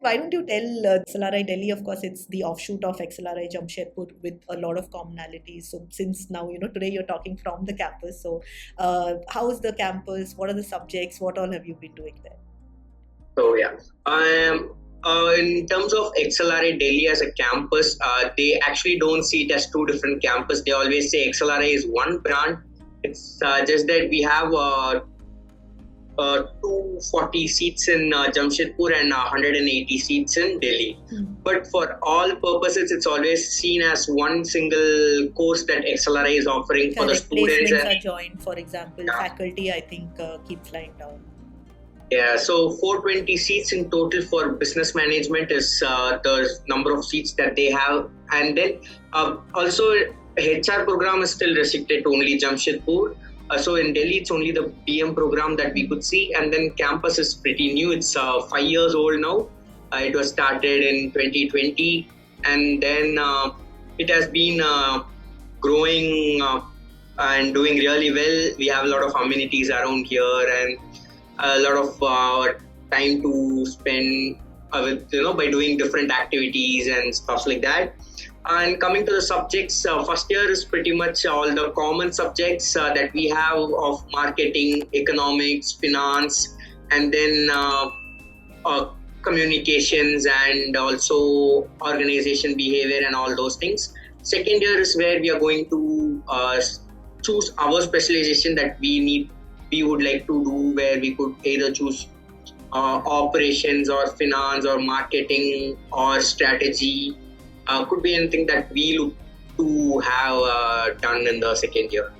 Why don't you tell XLRI Delhi? Of course, it's the offshoot of XLRI Jamshedpur with a lot of commonalities. So, since now, today you're talking from the campus. So, how is the campus? What are the subjects? What all have you been doing there? So yeah, in terms of XLRI Delhi as a campus, they actually don't see it as two different campuses. They always say XLRI is one brand. It's just that we have 240 seats in Jamshedpur and 180 seats in Delhi. But for all purposes, it's always seen as one single course that XLRI is offering for the students. Placements are joined, for example. Yeah. Faculty, I think, keeps lying down. Yeah, so 420 seats in total for business management is the number of seats that they have. And then also HR program is still restricted to only Jamshedpur. So in Delhi, it's only the BM program that we could see. And then campus is pretty new. It's 5 years old now. It was started in 2020. And then it has been growing and doing really well. We have a lot of amenities around here and a lot of time to spend by doing different activities and stuff like that. And coming to the subjects, first year is pretty much all the common subjects that we have of marketing, economics, finance, and then communications and also organization behavior and all those things. Second year is where we are going to choose our specialization that we would like to do, where we could either choose operations or finance or marketing or strategy. Could be anything that we look to have done in the second year.